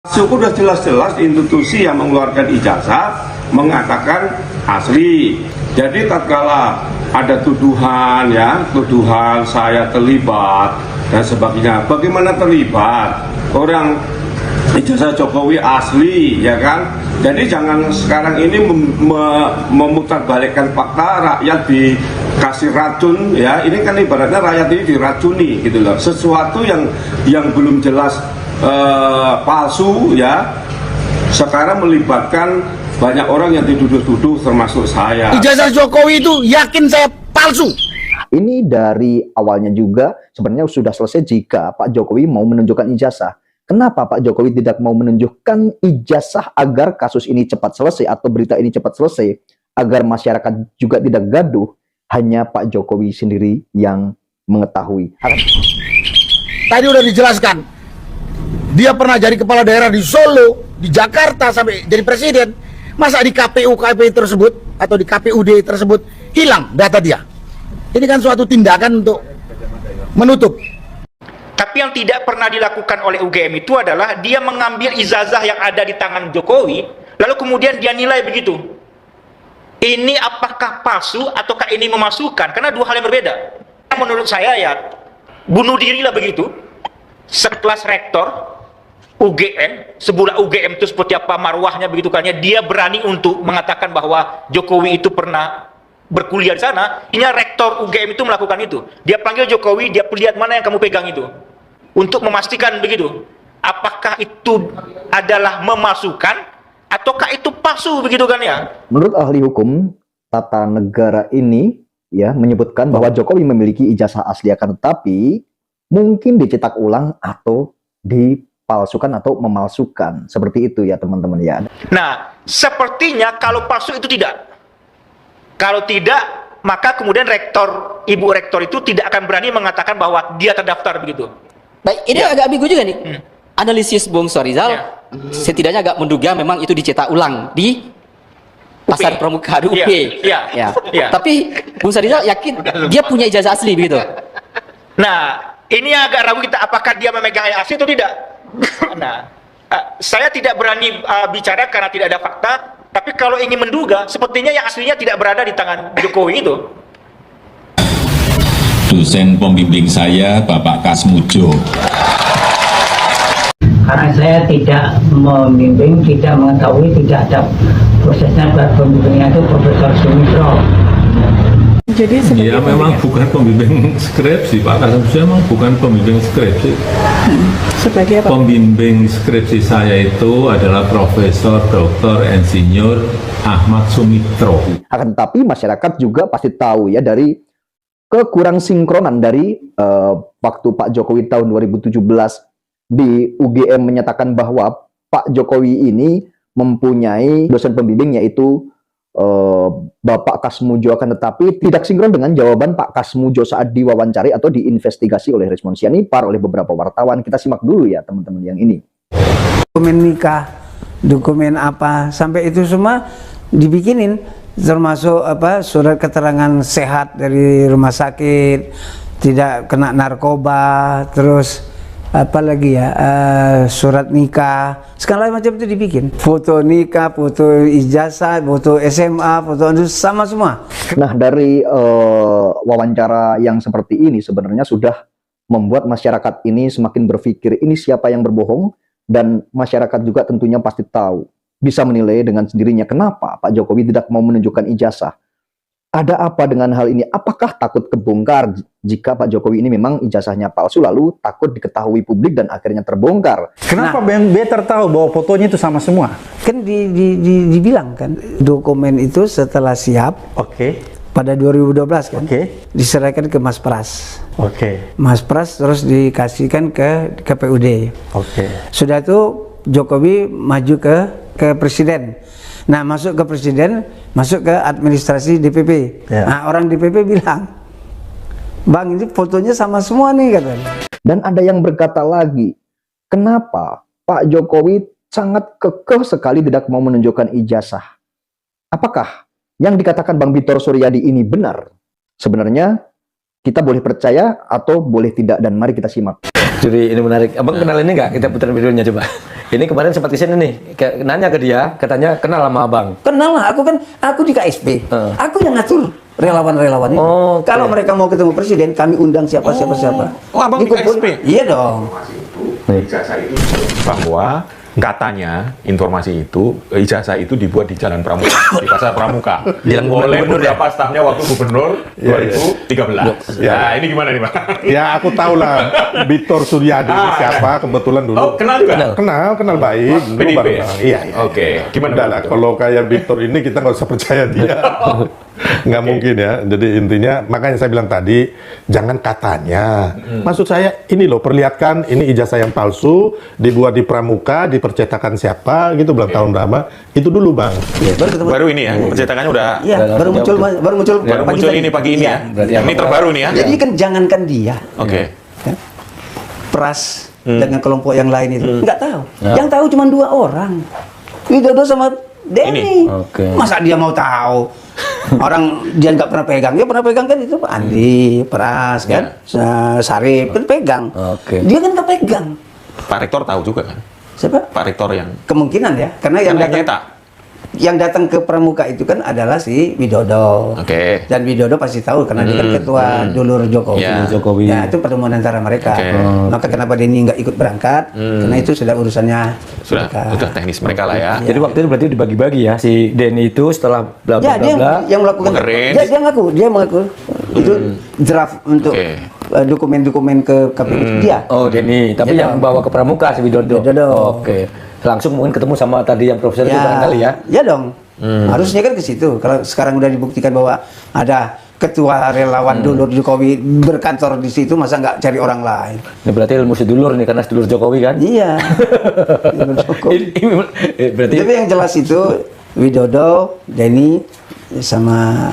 Sudah jelas-jelas institusi yang mengeluarkan ijazah mengatakan asli. Jadi tatkala ada tuduhan tuduhan saya terlibat dan sebagainya. Bagaimana terlibat? Orang ijazah Jokowi asli, ya kan? Jadi jangan sekarang ini memutarbalikkan fakta, rakyat dikasih racun, ya. Ini kan ibaratnya rakyat ini diracuni gitu loh. Sesuatu yang belum jelas palsu, ya. Sekarang melibatkan banyak orang yang dituduh-tuduh termasuk saya. Ijazah Jokowi itu yakin saya palsu. Ini dari awalnya juga sebenarnya sudah selesai jika Pak Jokowi mau menunjukkan ijazah. Kenapa Pak Jokowi tidak mau menunjukkan ijazah agar kasus ini cepat selesai atau berita ini cepat selesai, agar masyarakat juga tidak gaduh? Hanya Pak Jokowi sendiri yang mengetahui. Tadi udah dijelaskan, dia pernah jadi kepala daerah di Solo, di Jakarta, sampai jadi presiden. Masa di KPU tersebut atau di KPUD tersebut hilang data dia? Ini kan suatu tindakan untuk menutup. Tapi yang tidak pernah dilakukan oleh UGM itu adalah dia mengambil ijazah yang ada di tangan Jokowi, lalu kemudian dia nilai begitu. Ini apakah palsu ataukah ini memasukkan? Karena dua hal yang berbeda. Menurut saya ya, bunuh dirilah begitu. Sekelas rektor UGM, sebuah UGM itu seperti apa marwahnya begitu kan ya, dia berani untuk mengatakan bahwa Jokowi itu pernah berkuliah di sana. Ini rektor UGM itu melakukan itu. Dia panggil Jokowi, dia lihat mana yang kamu pegang itu. Untuk memastikan begitu. Apakah itu adalah memasukkan ataukah itu palsu begitu kan ya? Menurut ahli hukum tata negara ini ya menyebutkan bahwa Jokowi memiliki ijazah asli, akan tetapi mungkin dicetak ulang atau dipalsukan atau memalsukan. Seperti itu ya teman-teman ya. Nah, sepertinya kalau palsu itu tidak. Kalau tidak, maka kemudian ibu rektor itu tidak akan berani mengatakan bahwa dia terdaftar begitu. Baik, ini agak ambigu juga nih. Analisis Bung Sorizal setidaknya agak menduga memang itu dicetak ulang di pasar pramuka di UP. Ya. Tapi Bung Sorizal yakin dia punya ijazah asli begitu. Nah, ini agak ragu kita apakah dia memegang yang asli atau tidak. Nah, saya tidak berani bicara karena tidak ada fakta. Tapi kalau ingin menduga, sepertinya yang aslinya tidak berada di tangan Jokowi itu. Dosen pembimbing saya, Bapak Kasmujo. Karena saya tidak membimbing, tidak mengetahui, tidak ada prosesnya buat pembimbingnya itu Profesor Sumitro. Jadi Dia memang bukan pembimbing skripsi, Pak Kasmujo memang bukan pembimbing skripsi. sebagai apa? Pembimbing skripsi saya itu adalah Profesor Dr. Insinyur Ahmad Sumitro. Akan tetapi masyarakat juga pasti tahu ya dari kekurang sinkronan dari waktu Pak Jokowi tahun 2017 di UGM menyatakan bahwa Pak Jokowi ini mempunyai dosen pembimbing yaitu Bapak Kasmujo, akan tetapi tidak sinkron dengan jawaban Pak Kasmujo saat diwawancari atau diinvestigasi oleh Resmond Sianipar oleh beberapa wartawan. Kita simak dulu ya teman-teman yang ini. Dokumen nikah, dokumen apa, sampai itu semua dibikinin, termasuk surat keterangan sehat dari rumah sakit, tidak kena narkoba, terus apalagi ya, surat nikah, segala macam itu dibikin, foto nikah, foto ijazah, foto SMA, foto itu sama semua. Nah dari wawancara yang seperti ini sebenarnya sudah membuat masyarakat ini semakin berpikir ini siapa yang berbohong, dan masyarakat juga tentunya pasti tahu, bisa menilai dengan sendirinya kenapa Pak Jokowi tidak mau menunjukkan ijazah. Ada apa dengan hal ini? Apakah takut kebongkar jika Pak Jokowi ini memang ijazahnya palsu, lalu takut diketahui publik dan akhirnya terbongkar? Kenapa Better tahu bahwa fotonya itu sama semua? Kan dibilang kan, dokumen itu setelah siap, pada 2012 kan, diserahkan ke Mas Pras. Mas Pras terus dikasihkan ke KPUD. Sudah itu Jokowi maju ke presiden. Nah, masuk ke presiden, masuk ke administrasi DPP. Nah, orang DPP bilang, Bang, ini fotonya sama semua nih, katanya. Dan ada yang berkata lagi, kenapa Pak Jokowi sangat kekeh sekali tidak mau menunjukkan ijazah? Apakah yang dikatakan Bang Bitor Suryadi ini benar? Sebenarnya kita boleh percaya atau boleh tidak, dan mari kita simak. Jadi ini menarik. Abang kenal ini nggak? Kita putar videonya coba. Ini kemarin sempat kesini nih, nanya ke dia, katanya kenal sama abang. Kenal lah, aku di KSP. Aku yang ngatur relawan-relawan itu. Kalau mereka mau ketemu presiden, kami undang siapa. Oh, abang di KSP? Iya dong. Bahwa katanya informasi itu ijazah itu dibuat di Jalan Pramuka, di Pasar Pramuka, oleh beberapa stafnya waktu gubernur 2013. Ya, ini gimana nih, Pak? Ya, aku tahu lah Victor Suryadi siapa, kebetulan dulu. Oh, kenal juga? Kenal baik. PDIP? Iya. Oke, gimana? Udah lah, kalau kayak Victor ini kita nggak usah percaya dia. Nggak mungkin ya. Jadi intinya, makanya saya bilang tadi, jangan katanya. Maksud saya, ini loh, perlihatkan ini ijazah yang palsu, dibuat di Pramuka, dipercetakan siapa, gitu, belum tahun berapa. Itu dulu, Bang. Ya, baru ini ya, percetakannya udah. Iya, baru muncul ini pagi ini ya. Ini terbaru nih ya. Jadi kan jangankan dia. Oke. Ya. Pras dengan kelompok yang lain itu nggak tahu. Yang tahu cuma 2 orang. Widodo sama Denny. Masa dia mau tahu? Orang dia nggak pernah pegang, dia pernah pegang kan itu Andi, Pras kan, Sarip kan pegang. Dia kan nggak pegang. Pak Rektor tahu juga kan? Siapa? Pak Rektor yang kemungkinan ya, karena yang datang ke Pramuka itu kan adalah si Widodo. Dan Widodo pasti tahu karena dia kan ketua dulur Jokowi. Ya, itu pertemuan antara mereka. Maka kenapa Denny nggak ikut berangkat? Karena itu sudah urusannya sudah teknis mereka lah ya. Jadi waktu itu berarti dibagi-bagi ya, si Denny itu setelah bla bla bla. Yang melakukan. Dia mengaku itu draft untuk dokumen-dokumen ke KPU dia. Oh, Denny, tapi yang bawa ke Pramuka si Widodo. Langsung mungkin ketemu sama tadi yang profesor itu barangkali ya? Ya dong. Harusnya kan ke situ. Kalau sekarang udah dibuktikan bahwa ada ketua relawan dulur Jokowi berkantor di situ, masa nggak cari orang lain? Ini berarti ilmu sedulur nih, karena sedulur Jokowi kan? Iya. Berarti. Tapi yang jelas itu Widodo, Denny sama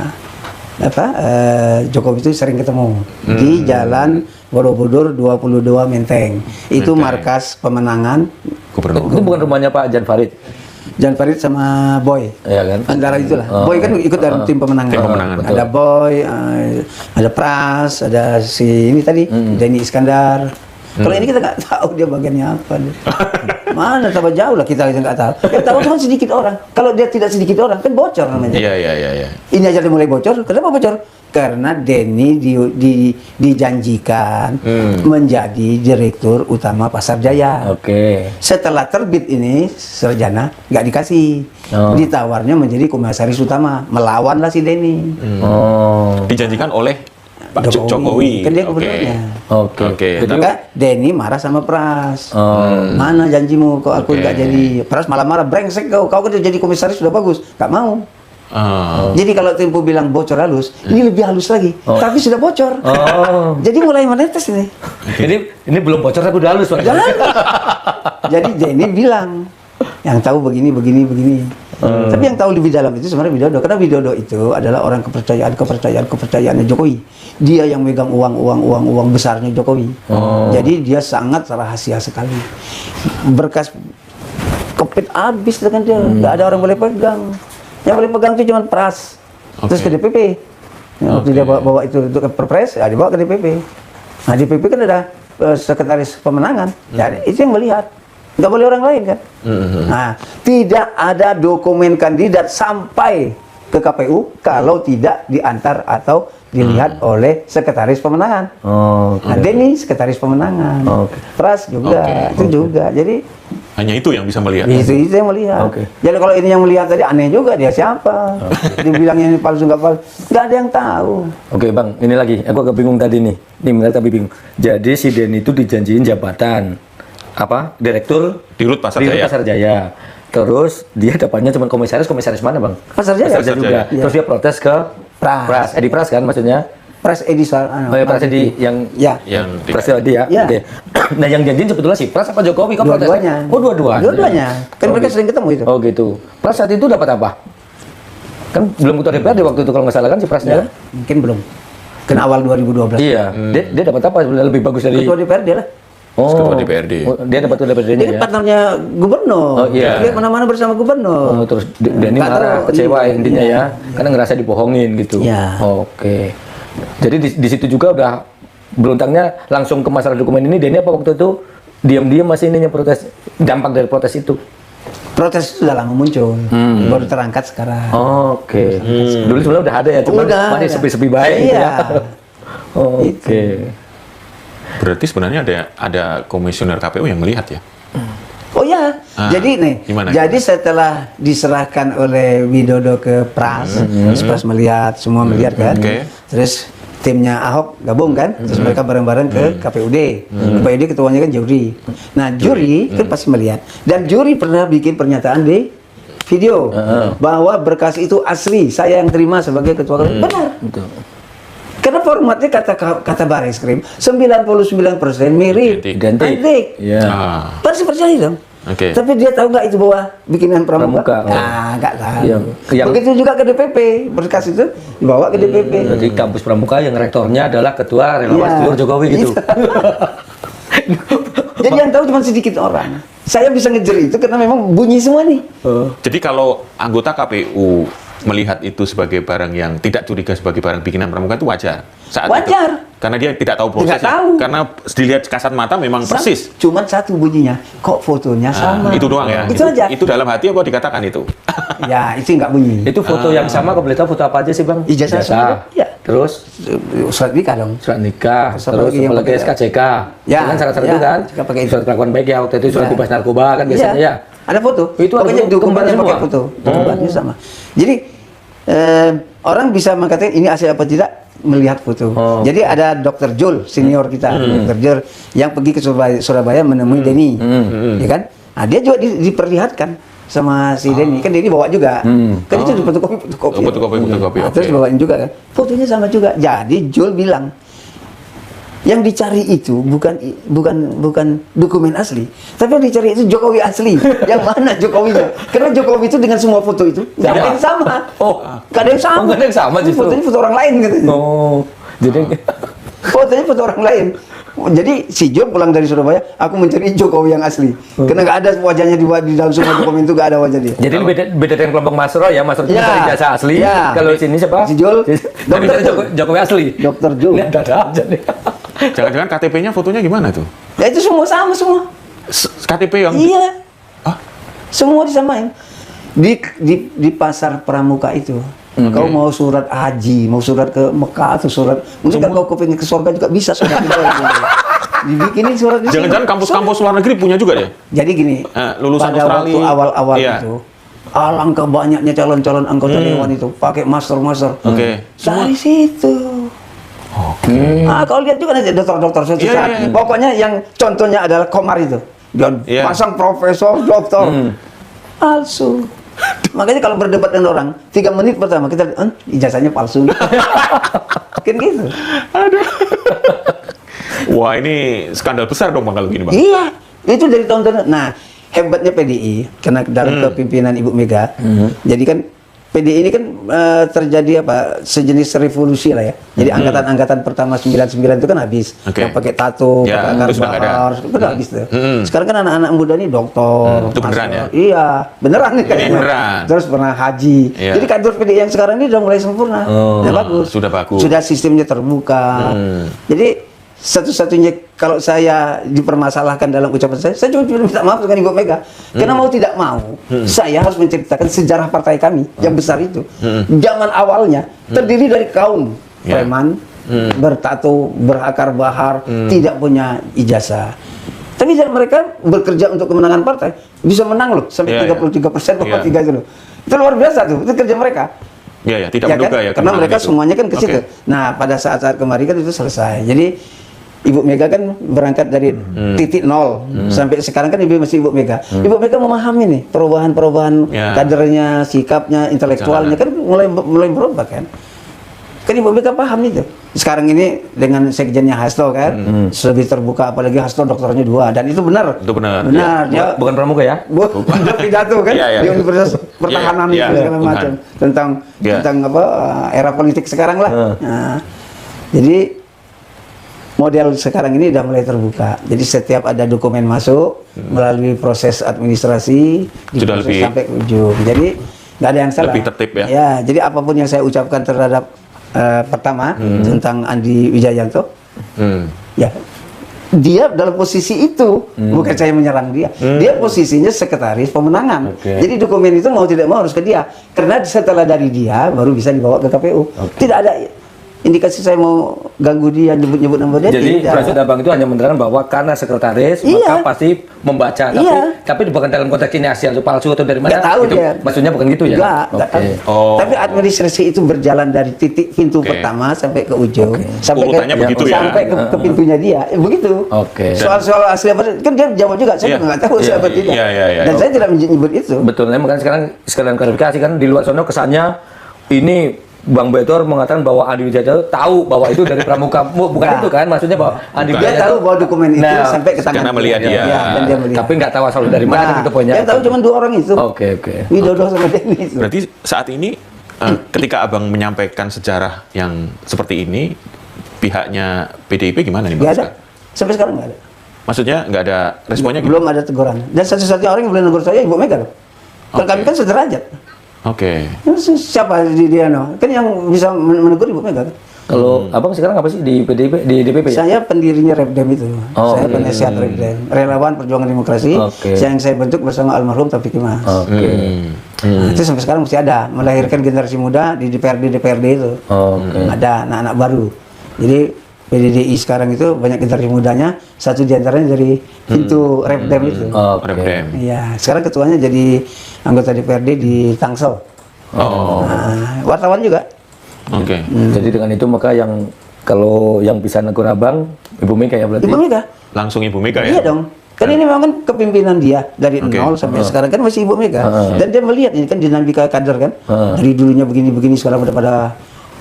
Jokowi itu sering ketemu di Jalan Borobudur 22 Menteng. Itu markas pemenangan gubernur. Itu bukan rumahnya Pak Jan Farid. Jan Farid sama Boy. Iya kan? Antara itulah. Boy kan ikut dari tim pemenangan. Ada Boy, ada Pras, ada si ini tadi Denny Iskandar. Kalau ini kita nggak tahu dia bagiannya apa. Mana tambah jauh lah kita nggak tahu. Yang tahu cuma sedikit orang. Kalau dia tidak sedikit orang kan bocor namanya. Iya. Ini aja dia mulai bocor. Kenapa bocor? Karena Denny dijanjikan menjadi direktur utama Pasar Jaya. Setelah terbit ini Sarjana nggak dikasih. Ditawarnya menjadi komisaris utama. Melawanlah si Denny. Dijanjikan oleh Pak Jokowi. Kan dia gubernurnya. Maka Denny marah sama Pras. Mana janjimu kok aku nggak jadi? Pras malah marah, brengsek kau kan jadi komisaris sudah bagus, nggak mau. Jadi kalau Tempo bilang bocor halus, ini lebih halus lagi. Tapi sudah bocor. Jadi mulai menetes ini. Ini belum bocor tapi udah halus. Jadi Denny bilang, yang tahu begini. Tapi yang tahu lebih dalam itu sebenarnya Widodo. Karena Widodo itu adalah orang kepercayaannya Jokowi. Dia yang megang uang besarnya Jokowi. Jadi dia sangat rahasia sekali. Berkas kepit habis dengan dia, nggak ada orang boleh pegang. Yang boleh pegang itu cuma Pras. Terus ke DPP. Waktu dia bawa itu untuk ke Perpres, dibawa ke DPP. Nah DPP kan ada sekretaris pemenangan. Jadi itu yang melihat. Nggak boleh orang lain kan? Nah, tidak ada dokumen kandidat sampai ke KPU kalau tidak diantar atau dilihat oleh sekretaris pemenangan. Nah, Denny sekretaris pemenangan. Pras juga, itu juga. Jadi hanya itu yang bisa melihat. Itu yang melihat. Jadi kalau ini yang melihat tadi aneh juga, dia siapa? Dibilangnya ini palsu nggak palsu, nggak ada yang tahu. Oke Bang, ini lagi. Aku agak bingung tadi nih. Ini tapi bingung. Jadi si Denny itu dijanjiin jabatan direktur di Rut Pasar Jaya. Terus dia dapatnya cuma komisaris mana Bang? Pasar Jaya juga. Terus dia protes ke Pras, Edi Pras kan maksudnya? Pras Edi Pras Edi yang Pras Edi ya. Nah yang janjiin sebetulnya si Pras apa Jokowi? Kok protes? Dua-duanya. Kan mereka sering ketemu itu. Oh gitu. Pras saat itu dapat apa? Kan belum ketua DPRD waktu itu kalau nggak salah kan si Prasnya? Mungkin belum. Kan awal 2012. Iya. Dia dapat apa sebenarnya lebih bagus dari ketua DPRD lah. Ketua DPRD. Dia dapat ketua DPRD-nya ya? Dia partnernya gubernur. Dia kemana-mana bersama gubernur. Terus Denny marah, kecewa intinya ya, karena ngerasa dibohongin gitu. Oke. Jadi di situ juga udah beruntangnya langsung ke masalah dokumen ini. Denny apa waktu itu diam-diam masih ininya protes, dampak dari protes itu. Protes itu sudah lama muncul, baru terangkat sekarang. Oke. Dulu sebenarnya udah ada ya, cuma masih sepi-sepi baik. Iya. Gitu ya. Oke. Berarti sebenarnya ada komisioner KPU yang melihat ya? Oh ya, jadi nih, jadi setelah diserahkan oleh Widodo ke Pras, Pras melihat, semua melihat kan, terus timnya Ahok gabung kan, terus mereka bareng-bareng ke KPUD, KPUD ketuanya kan juri. Nah juri kan pasti melihat, dan juri pernah bikin pernyataan di video bahwa berkas itu asli, saya yang terima sebagai ketua KPU. Benar. Karena formatnya kata Barreskrim 99% mirip, identik. Pasti percaya dong. Tapi dia tahu nggak itu bahwa bikinan Pramuka? Nah, nggak tahu. Begitu juga ke DPP, berkas itu dibawa ke DPP. Jadi kampus Pramuka yang rektornya adalah ketua relawan sedulur Jokowi gitu. Jadi yang tahu cuma sedikit orang. Saya bisa ngejar itu karena memang bunyi semua nih. Jadi kalau anggota KPU melihat itu sebagai barang yang tidak curiga sebagai barang bikinan Pramuka itu wajar saat wajar. Itu. Karena dia tidak tahu prosesnya. Tidak tahu. Karena dilihat kasat mata memang persis. Cuman satu bunyinya, kok fotonya sama. Itu doang ya. Itu aja. Itu dalam hati apa dikatakan itu? Ya, itu nggak bunyi. Itu foto yang sama, kalau boleh tahu foto apa aja sih Bang? Ijazah. Ya. Terus surat nikah dong. Surat nikah. Terus apalagi SKCK. Ya. Kan syarat-syarat itu kan. Pakai surat kelakuan baik ya, waktu itu surat bebas narkoba kan biasanya ya. Ada foto. Itu pokoknya dokumennya semua. pakai foto. Dokumennya sama. Jadi orang bisa mengatakan ini asli apa tidak melihat foto. Jadi ada Dr. Jul, senior kita, Dr. Jul yang pergi ke Surabaya menemui Denny, ya kan? Nah, dia juga diperlihatkan sama si Denny, kan Denny bawa juga, kan itu fotokopi. Terus dibawain juga kan, fotonya sama juga. Jadi Jul bilang yang dicari itu bukan dokumen asli, tapi yang dicari itu Jokowi asli. Yang mana Jokowinya? Karena Jokowi itu dengan semua foto itu nggak ada yang sama. Nggak ada yang sama. Nggak ada yang sama justru. Fotonya foto orang lain katanya. Jadi fotonya foto orang lain. Jadi si Jul pulang dari Surabaya, aku mencari Jokowi yang asli. Karena nggak ada wajahnya di dalam semua dokumen itu, nggak ada wajah dia. Jadi beda dengan kelompok Masro ya, Masro itu mencari ijazah asli. Kalau sini siapa? Si Jul, Jokowi asli. Dr. Jul. Nggak ada aja nih. Jangan-jangan KTP-nya fotonya gimana tuh? Ya itu semua sama semua. KTP yang iya. Semua disamain. Di pasar Pramuka itu. Kau mau surat haji, mau surat ke Mekah atau surat, mungkin kalau kau pengen ke surga juga bisa surat dibikinin surat di sini. Jangan-jangan kampus-kampus luar negeri punya juga deh. Jadi gini, lulusan pada Australia waktu awal-awal itu, alangkah banyaknya calon-calon anggota dewan itu pakai master. Dari situ. Kalau lihat juga nanti dokter-dokter pokoknya yang contohnya adalah Komar itu. Dia pasang profesor, dokter. Palsu. Makanya kalau berdebat dengan orang, 3 menit pertama kita ijazahnya palsu. Kan gitu. Aduh. Wah, ini skandal besar dong Bang kalau gini Bang. Iya, itu dari tahun-tahun. Nah, hebatnya PDI karena dalam kepemimpinan Ibu Mega. Jadi kan PDI ini kan terjadi apa sejenis revolusi lah ya. Jadi angkatan-angkatan pertama 99 itu kan habis. Yang pakai tato, pakai akar bahar, itu kan habis tuh. Sekarang kan anak-anak muda ini dokter. Itu beneran ya? Iya, beneran nih kayaknya. Beneran. Terus pernah haji. Jadi kantor PDI yang sekarang ini udah mulai sempurna. Bagus. Sudah bagus. Sudah sistemnya terbuka. Jadi satu-satunya kalau saya dipermasalahkan dalam ucapan saya cuma minta maaf dengan Ibu Mega. Karena mau tidak mau, saya harus menceritakan sejarah partai kami yang besar itu. Zaman awalnya terdiri dari kaum preman, bertato, berakar bahar, tidak punya ijazah. Tapi mereka bekerja untuk kemenangan partai, bisa menang loh sampai 33%, 3 itu loh. Itu luar biasa tuh, itu kerja mereka. Tidak menduga ya. Karena mereka semuanya kan ke situ. Nah, pada saat-saat kemarin kan itu selesai. Jadi Ibu Mega kan berangkat dari titik nol sampai sekarang kan masih Ibu Mega. Ibu Mega memahami nih perubahan-perubahan kadernya, sikapnya, intelektualnya kan mulai berubah kan. Kan Ibu Mega paham itu. Sekarang ini dengan sekjennya Hasto kan lebih terbuka, apalagi Hasto dokternya 2 dan itu benar. Itu benar. Dia bukan pramuka ya? Bukan pidato kan di Universitas Pertahanan itu segala macam tentang apa era politik sekarang lah. Nah, jadi model sekarang ini sudah mulai terbuka. Jadi setiap ada dokumen masuk melalui proses administrasi sampai ke ujung. Jadi nggak ada yang salah. Lebih tertib ya. Ya, jadi apapun yang saya ucapkan terhadap pertama tentang Andi Wijayanto, ya dia dalam posisi itu, bukan saya menyerang dia. Dia posisinya sekretaris pemenangan. Jadi dokumen itu mau tidak mau harus ke dia. Karena setelah dari dia baru bisa dibawa ke KPU. Tidak ada indikasi saya mau ganggu dia, nyebut-nyebut nama dia. Jadi Presiden Abang itu hanya menerangkan bahwa karena sekretaris maka pasti membaca, tapi bukan dalam konteks ini hasil palsu atau dari mana? Nggak tahu itu, dia. maksudnya bukan gitu ya? Nggak tahu. Tapi administrasi itu berjalan dari titik pintu pertama sampai ke ujung, sampai sampai ke pintunya dia, begitu. Soal-soal asli apa kan dia jawab juga, saya nggak tahu siapa tidak. Dan saya tidak menyebut itu. Betul, makanya sekarang sekalian klarifikasi kan di luar sana kesannya ini Bang Betor mengatakan bahwa Andi Wijaya tahu bahwa itu dari Pramuka, bukan itu kan? Maksudnya bahwa Andi Wijaya tahu bahwa dokumen itu sampai ke tangan karena melihat dia. Dan dia melihat. Tapi nggak tahu asal dari mana itu poinnya. Dia tahu cuma 2 orang itu. Oke. Widodo sama Denny itu. Berarti saat ini ketika Abang menyampaikan sejarah yang seperti ini, pihaknya PDIP gimana nih Bang? Nggak ada. Sampai sekarang nggak ada. Maksudnya nggak ada responnya? Belum ada teguran. Dan satu-satunya orang yang boleh negur saya Ibu Mega loh. Kalau kami kan sederajat. Siapa dia no? Kan yang bisa menegur Ibu Mega kan? Kalau Abang sekarang apa sih di PDIP, di DPP? Saya pendirinya Repdem itu. Saya penasihat Repdem, relawan perjuangan demokrasi yang saya bentuk bersama almarhum Taufik Kimas. Itu sampai sekarang masih ada, melahirkan generasi muda di DPRD itu. Ada anak-anak baru. Jadi PDDI sekarang itu banyak generasi mudanya, satu diantaranya dari pintu Repdem itu. Iya, sekarang ketuanya jadi anggota DPRD di Tangsel. Wartawan juga. Jadi dengan itu maka yang kalau yang bisa negur Abang, Ibu Mega ya berarti? Ibu Mega. Langsung Ibu Mega ya? Iya dong. Kan ini memang kan kepimpinan dia dari nol sampai sekarang kan masih Ibu Mega. Dan dia melihat ini kan dinamika kader kan. Dari dulunya begini-begini sekarang udah pada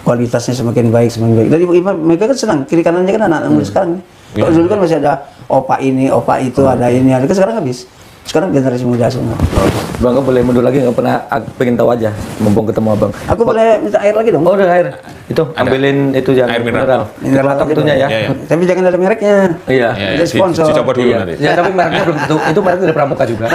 kualitasnya semakin baik. Dan Ibu Mega kan senang, kiri kanannya kan anak-anak muda sekarang. Kalau dulu kan masih ada opa ini, opa itu, ada ini, ada kan sekarang habis. Sekarang generasi muda semua. Bang, boleh mundur lagi, nggak pernah pengen tahu aja, mumpung ketemu Abang. Aku boleh minta air lagi dong? Oh, udah air. Itu, ambilin itu yang air mineral. Mineral tentunya ya. Tapi jangan ada mereknya. Iya. Ada sponsor. Coba dulu nanti. Ya, tapi mereknya belum tentu. Itu mereknya dari Pramuka juga.